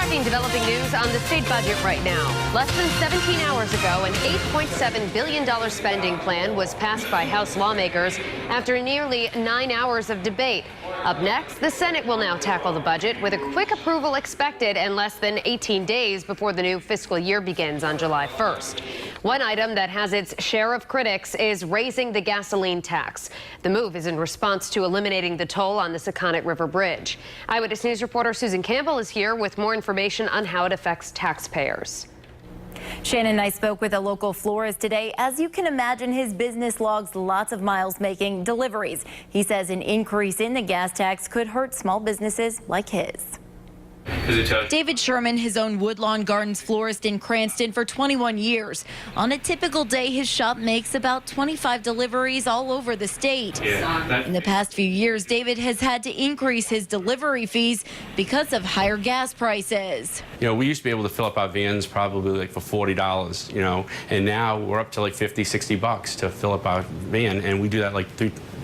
Breaking developing news on the state budget right now. Less than 17 hours ago, an $8.7 billion spending plan was passed by House lawmakers after nearly 9 hours of debate. Up next, the Senate will now tackle the budget with a quick approval expected in less than 18 days before the new fiscal year begins on July 1st. One item that has its share of critics is raising the gasoline tax. The move is in response to eliminating the toll on the Secaunet River Bridge. Eyewitness News reporter Susan Campbell is here with more information on how it affects taxpayers. Shannon and I spoke with a local florist today. As you can imagine, his business logs lots of miles making deliveries. He says an increase in the gas tax could hurt small businesses like his. David Sherman has owned Woodlawn Gardens florist in Cranston for 21 years. On a typical day, his shop makes about 25 deliveries all over the state. In the past few years, David has had to increase his delivery fees because of higher gas prices. We used to be able to fill up our vans probably like for $40, and now we're up to like 50, 60 bucks to fill up our van, and we do that like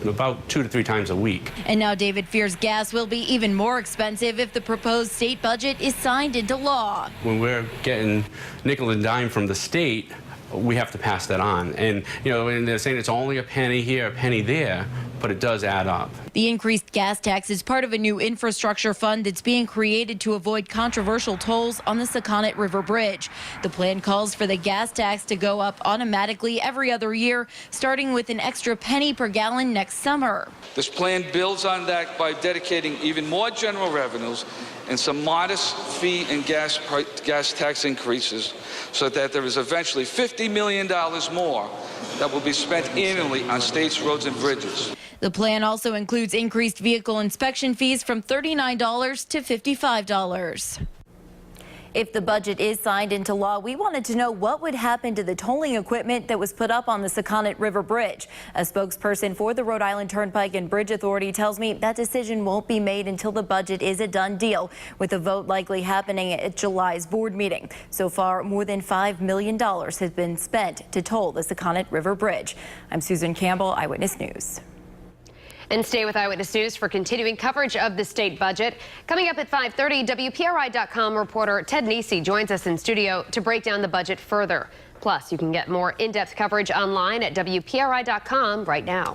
about 2 to 3 times a week. And now David fears gas will be even more expensive if the proposed state budget is signed into law. When we're getting nickel and dime from the state, we have to pass that on. And, and they're saying it's only a penny here, a penny there, but it does add up. The increased gas tax is part of a new infrastructure fund that's being created to avoid controversial tolls on the Secaunet River Bridge. The plan calls for the gas tax to go up automatically every other year, starting with an extra penny per gallon next summer. This plan builds on that by dedicating even more general revenues and some modest fee and gas tax increases so that there is eventually $50 million more that will be spent annually on states' roads and bridges. The plan also includes increased vehicle inspection fees from $39 to $55. If the budget is signed into law, we wanted to know what would happen to the tolling equipment that was put up on the Secaunet River Bridge. A spokesperson for the Rhode Island Turnpike and Bridge Authority tells me that decision won't be made until the budget is a done deal, with a vote likely happening at July's board meeting. So far, more than $5 million has been spent to toll the Secaunet River Bridge. I'm Susan Campbell, Eyewitness News. And stay with Eyewitness News for continuing coverage of the state budget. Coming up at 5:30, WPRI.com reporter Ted Nesi joins us in studio to break down the budget further. Plus, you can get more in-depth coverage online at WPRI.com right now.